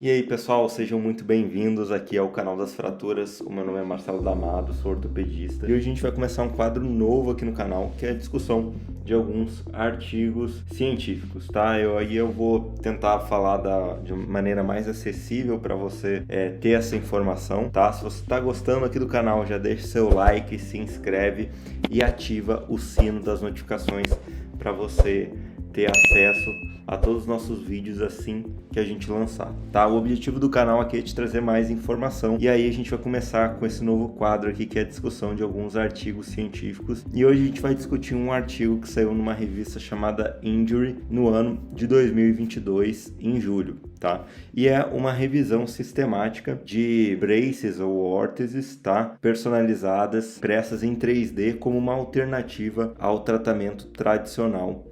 E aí, pessoal, sejam muito bem-vindos aqui ao canal das Fraturas. O meu nome é Marcelo D'Amato, sou ortopedista. E hoje a gente vai começar um quadro novo aqui no canal, que é a discussão de alguns artigos científicos, tá? Eu vou tentar falar de uma maneira mais acessível para você ter essa informação, tá? Se você está gostando aqui do canal, já deixa seu like, se inscreve e ativa o sino das notificações para você ter acesso a todos os nossos vídeos assim que a gente lançar, tá? O objetivo do canal aqui é te trazer mais informação e aí a gente vai começar com esse novo quadro aqui que é a discussão de alguns artigos científicos e hoje a gente vai discutir um artigo que saiu numa revista chamada Injury no ano de 2022, em julho, tá? E é uma revisão sistemática de braces ou órteses, tá? Personalizadas, impressas em 3D como uma alternativa ao tratamento tradicional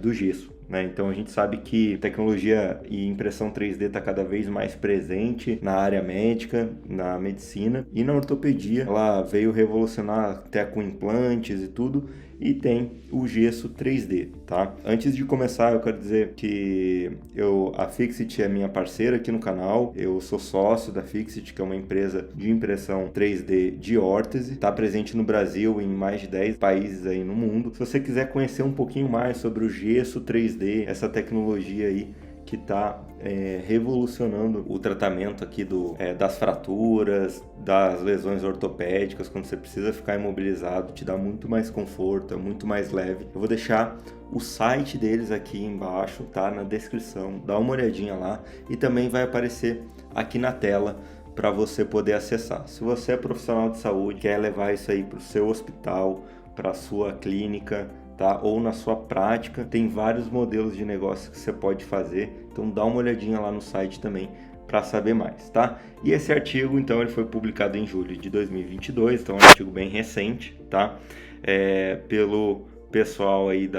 do gesso. Então a gente sabe que tecnologia e impressão 3D está cada vez mais presente na área médica, na medicina e na ortopedia. Ela veio revolucionar até com implantes e tudo, e tem o gesso 3D, tá? Antes de começar, eu quero dizer que a Fixit é minha parceira aqui no canal, eu sou sócio da Fixit, que é uma empresa de impressão 3D de órtese, está presente no Brasil em mais de 10 países aí no mundo. Se você quiser conhecer um pouquinho mais sobre o gesso 3D, essa tecnologia aí que está revolucionando o tratamento aqui das fraturas, das lesões ortopédicas, quando você precisa ficar imobilizado, te dá muito mais conforto, é muito mais leve. Eu vou deixar o site deles aqui embaixo, tá? Na descrição, dá uma olhadinha lá e também vai aparecer aqui na tela para você poder acessar. Se você é profissional de saúde, quer levar isso aí para o seu hospital, para a sua clínica, tá? Ou na sua prática, tem vários modelos de negócio que você pode fazer, então dá uma olhadinha lá no site também para saber mais, tá? E esse artigo, então, ele foi publicado em julho de 2022, então é um artigo bem recente, tá? Pelo pessoal aí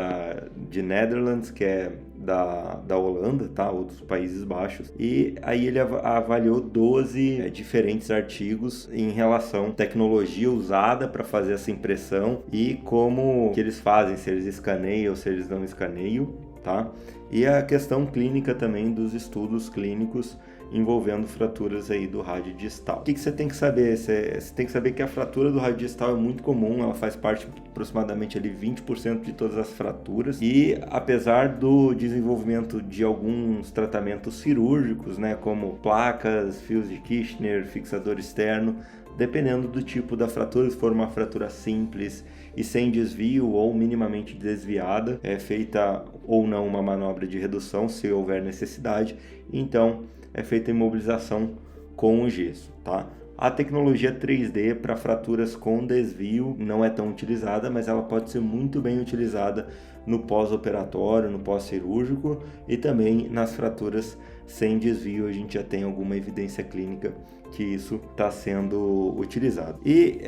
de Netherlands, que é da Holanda, tá? Ou dos Países Baixos, e aí ele avaliou 12 diferentes artigos em relação à tecnologia usada para fazer essa impressão e como que eles fazem, se eles escaneiam ou se eles não escaneiam, tá? E a questão clínica também dos estudos clínicos envolvendo fraturas aí do rádio distal. O que você tem que saber? Você tem que saber que a fratura do rádio distal é muito comum, ela faz parte aproximadamente ali 20% de todas as fraturas e apesar do desenvolvimento de alguns tratamentos cirúrgicos, né, como placas, fios de Kirchner, fixador externo, dependendo do tipo da fratura, se for uma fratura simples e sem desvio ou minimamente desviada, é feita ou não uma manobra de redução, se houver necessidade, então é feita a imobilização com o gesso, tá? A tecnologia 3D para fraturas com desvio não é tão utilizada, mas ela pode ser muito bem utilizada no pós-operatório, no pós-cirúrgico e também nas fraturas sem desvio. A gente já tem alguma evidência clínica que isso está sendo utilizado. E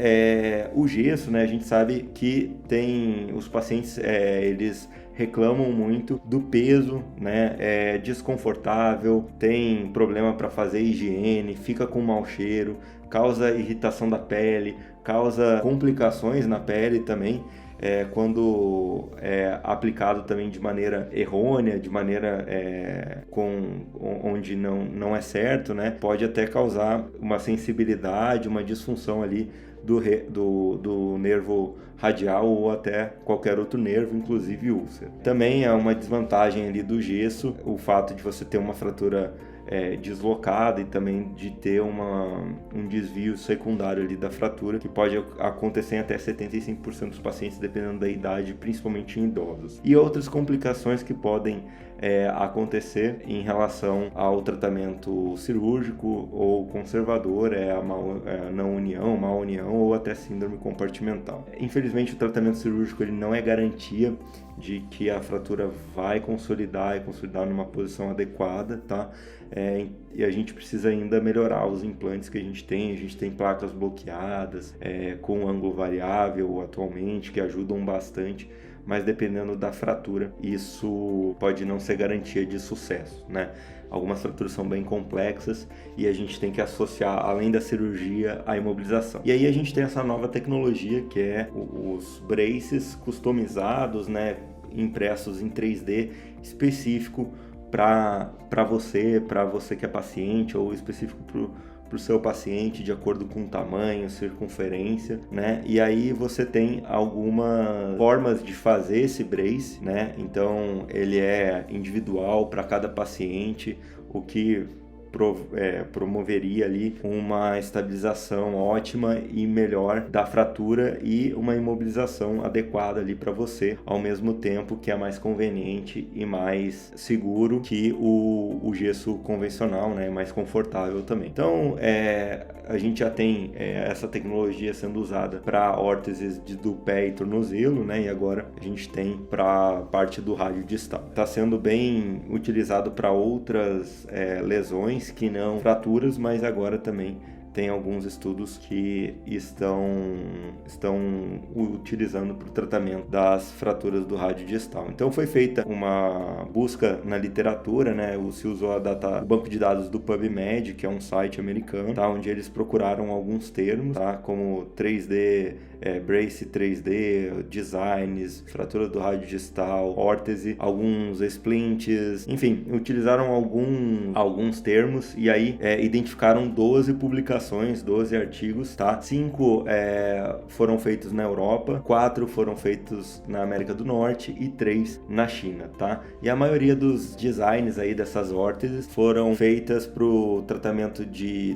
o gesso, né, a gente sabe que tem os pacientes, eles reclamam muito do peso, né? É desconfortável, tem problema para fazer higiene, fica com mau cheiro, causa irritação da pele, causa complicações na pele também. Quando é aplicado também de maneira errônea, de maneira onde não é certo, né? Pode até causar uma sensibilidade, uma disfunção ali do nervo radial ou até qualquer outro nervo, inclusive úlcera. Também é uma desvantagem ali do gesso o fato de você ter uma fratura deslocada e também de ter um desvio secundário ali da fratura, que pode acontecer em até 75% dos pacientes, dependendo da idade, principalmente em idosos. E outras complicações que podem acontecer em relação ao tratamento cirúrgico ou conservador, a não união, má união ou até síndrome compartimental. Infelizmente, o tratamento cirúrgico ele não é garantia de que a fratura vai consolidar e consolidar numa posição adequada, tá? E a gente precisa ainda melhorar os implantes que a gente tem placas bloqueadas, com ângulo variável atualmente, que ajudam bastante, mas dependendo da fratura, isso pode não ser garantia de sucesso, né? Algumas fraturas são bem complexas e a gente tem que associar, além da cirurgia, a imobilização. E aí a gente tem essa nova tecnologia que é os braces customizados, né, impressos em 3D específico para você que é paciente, ou específico para o seu paciente, de acordo com o tamanho, circunferência, né? E aí você tem algumas formas de fazer esse brace, né? Então ele é individual para cada paciente, o que promoveria ali uma estabilização ótima e melhor da fratura e uma imobilização adequada ali para você, ao mesmo tempo que é mais conveniente e mais seguro que o gesso convencional, né? Mais confortável também. Então, a gente já tem essa tecnologia sendo usada para órteses do pé e tornozelo, né? E agora a gente tem para parte do rádio distal. Está sendo bem utilizado para outras lesões que não fraturas, mas agora também tem alguns estudos que estão utilizando para o tratamento das fraturas do rádio distal. Então foi feita uma busca na literatura, né? Se usou o banco de dados do PubMed, que é um site americano, tá? Onde eles procuraram alguns termos, tá? Como 3D, brace 3D, designs, fratura do rádio distal, órtese, alguns splints, enfim, utilizaram alguns termos e aí identificaram 12 publicações, 12 artigos, tá? 5 foram feitos na Europa, 4 foram feitos na América do Norte e 3 na China, tá? E a maioria dos designs aí dessas órteses foram feitas para o tratamento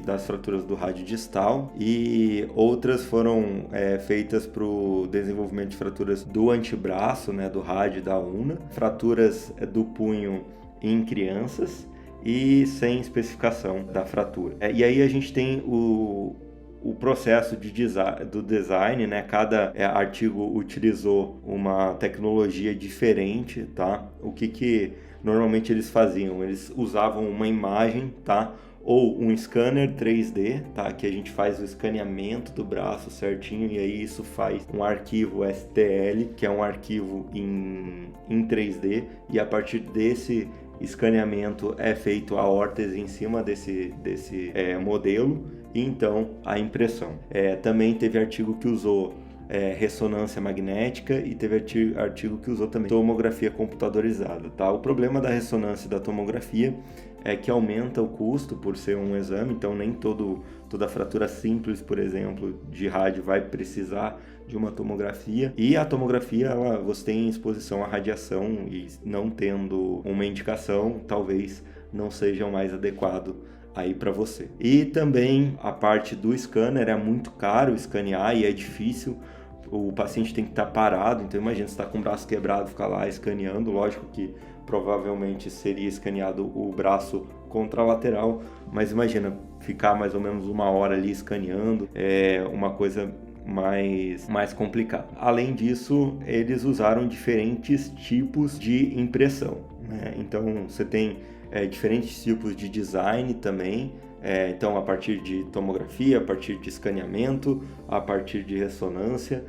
das fraturas do rádio distal e outras foram feitas para o desenvolvimento de fraturas do antebraço, né, do rádio e da ulna, fraturas do punho em crianças e sem especificação da fratura. E aí a gente tem o processo do design, né? Cada artigo utilizou uma tecnologia diferente, tá? O que normalmente eles faziam? Eles usavam uma imagem, tá? Ou um scanner 3D, tá? Que a gente faz o escaneamento do braço certinho e aí isso faz um arquivo STL, que é um arquivo em 3D, e a partir desse escaneamento é feito a órtese em cima desse modelo e então a impressão. Também teve artigo que usou ressonância magnética e teve artigo que usou também tomografia computadorizada, tá? O problema da ressonância e da tomografia é que aumenta o custo por ser um exame, então nem toda fratura simples, por exemplo, de rádio vai precisar de uma tomografia, e a tomografia você tem exposição à radiação e não tendo uma indicação, talvez não seja o mais adequado aí para você. E também a parte do scanner é muito caro escanear e é difícil, o paciente tem que estar parado, então imagina você está com o braço quebrado, ficar lá escaneando, lógico que provavelmente seria escaneado o braço contralateral, mas imagina ficar mais ou menos 1 hora ali escaneando, é uma coisa mais complicada. Além disso, eles usaram diferentes tipos de impressão, né? Então você tem diferentes tipos de design também, então a partir de tomografia, a partir de escaneamento, a partir de ressonância.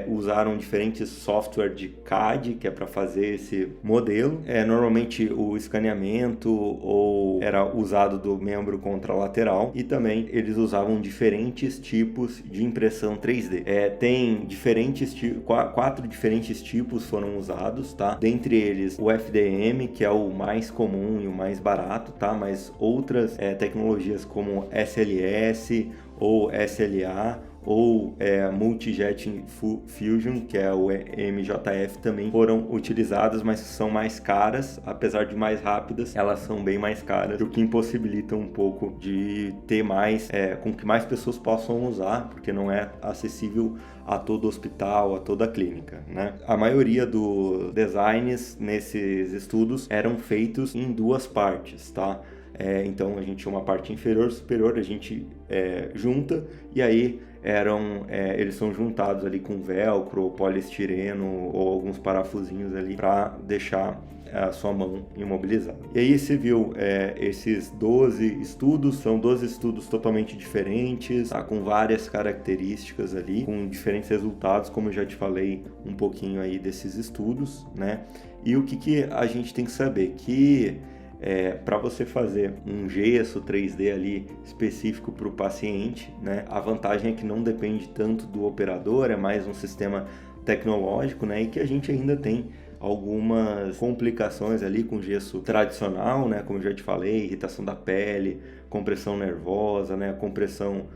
Usaram diferentes software de CAD, que é para fazer esse modelo. Normalmente o escaneamento era usado do membro contralateral, e também eles usavam diferentes tipos de impressão 3D. Tem 4 diferentes tipos foram usados, tá? Dentre eles o FDM, que é o mais comum e o mais barato, tá? Mas outras tecnologias como SLS ou SLA ou Multijet Fusion, que é o MJF, também foram utilizadas, mas são mais caras, apesar de mais rápidas, elas são bem mais caras, o que impossibilita um pouco de ter mais, com que mais pessoas possam usar, porque não é acessível a todo hospital, a toda clínica, né? A maioria dos designs nesses estudos eram feitos em 2 partes, tá? Então a gente tinha uma parte inferior e superior, a gente junta, e aí eles são juntados ali com velcro, poliestireno ou alguns parafusinhos ali para deixar a sua mão imobilizada. E aí você viu esses 12 estudos, são 12 estudos totalmente diferentes, tá? Com várias características ali, com diferentes resultados, como eu já te falei um pouquinho aí desses estudos, né? E o que a gente tem que saber? Que para você fazer um gesso 3D ali específico para o paciente, né? A vantagem é que não depende tanto do operador, é mais um sistema tecnológico, né? E que a gente ainda tem algumas complicações ali com gesso tradicional, né? Como eu já te falei, irritação da pele, compressão nervosa, né? Compressão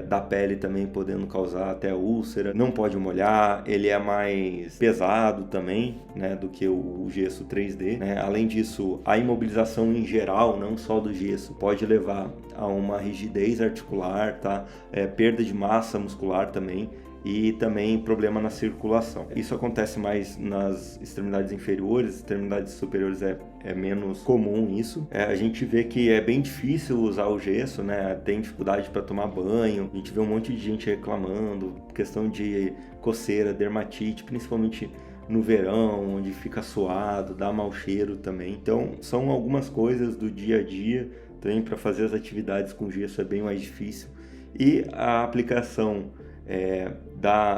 da pele também podendo causar até úlcera. Não pode molhar, ele é mais pesado também, né, do que o gesso 3D, né? Além disso, a imobilização em geral, não só do gesso, pode levar a uma rigidez articular, tá? Perda de massa muscular também, e também problema na circulação. Isso acontece mais nas extremidades inferiores, extremidades superiores é menos comum isso. A gente vê que é bem difícil usar o gesso, né? Tem dificuldade para tomar banho, a gente vê um monte de gente reclamando, questão de coceira, dermatite, principalmente no verão, onde fica suado, dá mau cheiro também. Então, são algumas coisas do dia a dia, também para fazer as atividades com gesso é bem mais difícil. E a aplicação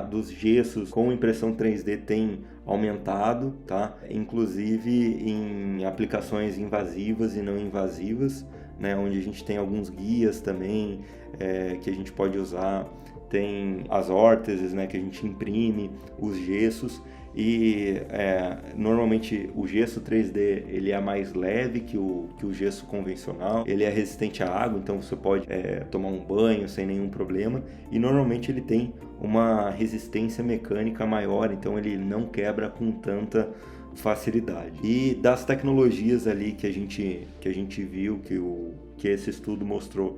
dos gessos com impressão 3D tem aumentado, tá? Inclusive em aplicações invasivas e não invasivas, né? Onde a gente tem alguns guias também que a gente pode usar, tem as órteses, né? Que a gente imprime os gessos. E normalmente o gesso 3D ele é mais leve que o gesso convencional, ele é resistente à água, então você pode tomar um banho sem nenhum problema, e normalmente ele tem uma resistência mecânica maior, então ele não quebra com tanta facilidade. E das tecnologias ali que a gente viu, que esse estudo mostrou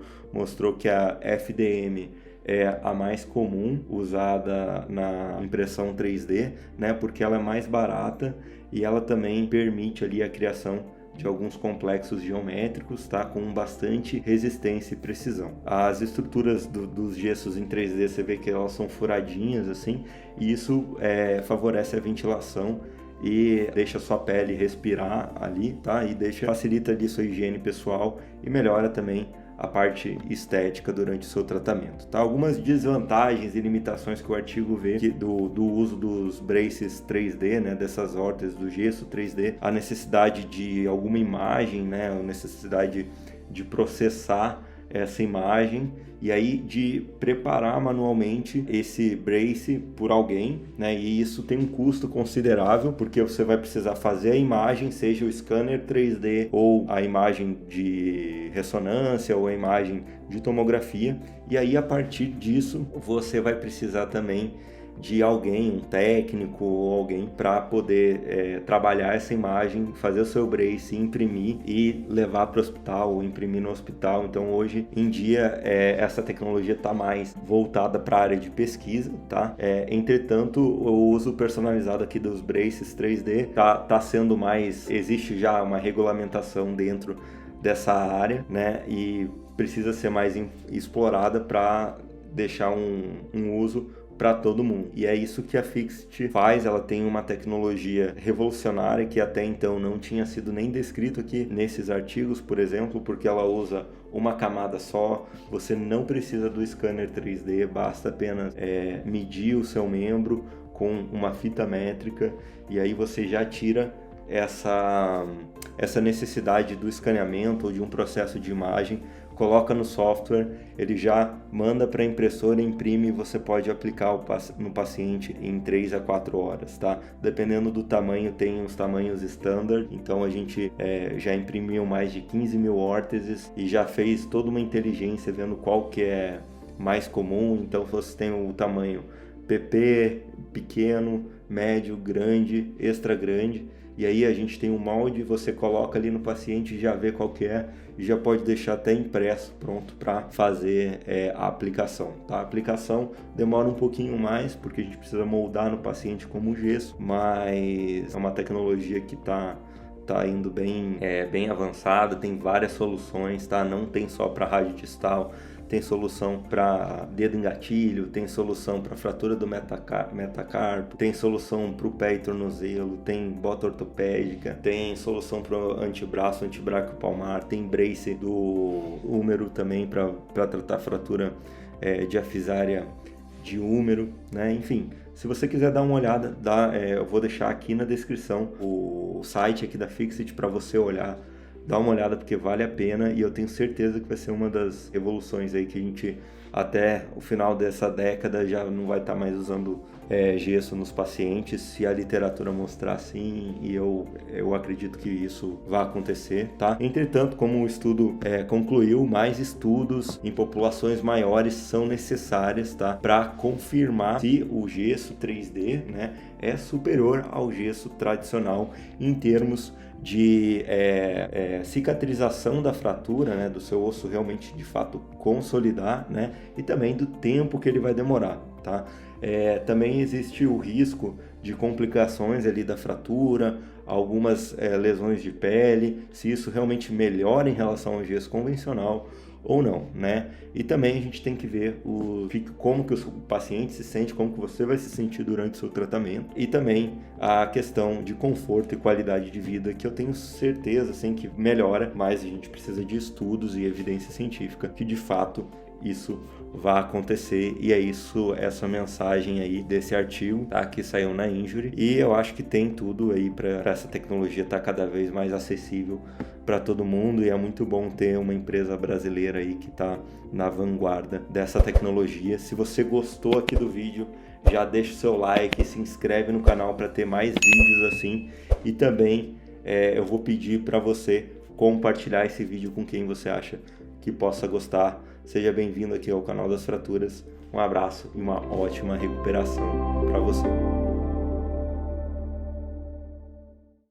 que a FDM é a mais comum usada na impressão 3D, né? Porque ela é mais barata e ela também permite ali a criação de alguns complexos geométricos, tá? Com bastante resistência e precisão. As estruturas dos gessos em 3D, você vê que elas são furadinhas assim, e isso favorece a ventilação e deixa a sua pele respirar ali, tá? E facilita ali sua higiene pessoal e melhora também a parte estética durante o seu tratamento, tá? Algumas desvantagens e limitações que o artigo vê do uso dos braces 3D, né? Dessas órteses do gesso 3D, a necessidade de alguma imagem, né? A necessidade de processar essa imagem e aí de preparar manualmente esse brace por alguém, né? E isso tem um custo considerável, porque você vai precisar fazer a imagem, seja o scanner 3D ou a imagem de ressonância ou a imagem de tomografia, e aí a partir disso você vai precisar também de alguém, um técnico ou alguém para poder trabalhar essa imagem, fazer o seu brace, imprimir e levar para o hospital ou imprimir no hospital. Então hoje em dia essa tecnologia está mais voltada para a área de pesquisa, tá? Entretanto, o uso personalizado aqui dos braces 3D tá sendo mais, existe já uma regulamentação dentro dessa área, né? E precisa ser mais explorada para deixar um uso para todo mundo. E é isso que a Fixit faz. Ela tem uma tecnologia revolucionária que até então não tinha sido nem descrito aqui nesses artigos, por exemplo, porque ela usa uma camada só, você não precisa do scanner 3D, basta apenas medir o seu membro com uma fita métrica, e aí você já tira essa necessidade do escaneamento ou de um processo de imagem, coloca no software, ele já manda para a impressora, imprime, e você pode aplicar no paciente em 3 a 4 horas, tá? Dependendo do tamanho, tem os tamanhos standard, então a gente já imprimiu mais de 15 mil órteses e já fez toda uma inteligência vendo qual que é mais comum. Então você tem o tamanho PP, pequeno, médio, grande, extra grande, e aí a gente tem um molde, você coloca ali no paciente, já vê qual que é e já pode deixar até impresso, pronto para fazer a aplicação, tá? A aplicação demora um pouquinho mais, porque a gente precisa moldar no paciente como gesso, mas é uma tecnologia que tá indo bem avançada, tem várias soluções, tá? Não tem só para rádio distal, tem solução para dedo em gatilho, tem solução para fratura do metacarpo, tem solução para o pé e tornozelo, tem bota ortopédica, tem solução para o antebraço, antebraço palmar, tem brace do húmero também para tratar fratura diafisária de húmero, né? Enfim, se você quiser dar uma olhada, eu vou deixar aqui na descrição o site aqui da Fixit para você olhar. Dá uma olhada porque vale a pena, e eu tenho certeza que vai ser uma das revoluções aí que a gente até o final dessa década já não vai estar mais usando gesso nos pacientes, se a literatura mostrar sim, e eu acredito que isso vai acontecer, tá? Entretanto, como o estudo concluiu, mais estudos em populações maiores são necessários, tá? Para confirmar se o gesso 3D, né, é superior ao gesso tradicional em termos de cicatrização da fratura, né, do seu osso realmente de fato consolidar, né, e também do tempo que ele vai demorar, tá? Também existe o risco de complicações ali da fratura, algumas lesões de pele, se isso realmente melhora em relação ao gesso convencional ou não, né? E também a gente tem que ver como que o paciente se sente, como que você vai se sentir durante o seu tratamento, e também a questão de conforto e qualidade de vida, que eu tenho certeza assim, que melhora, mas a gente precisa de estudos e evidência científica que de fato isso vai acontecer, e é isso, essa mensagem aí desse artigo, tá, que saiu na Injury, e eu acho que tem tudo aí para essa tecnologia estar cada vez mais acessível para todo mundo, e é muito bom ter uma empresa brasileira aí que está na vanguarda dessa tecnologia. Se você gostou aqui do vídeo, já deixa o seu like, se inscreve no canal para ter mais vídeos assim, e também eu vou pedir para você compartilhar esse vídeo com quem você acha que possa gostar. Seja bem-vindo aqui ao canal das Fraturas. Um abraço e uma ótima recuperação para você.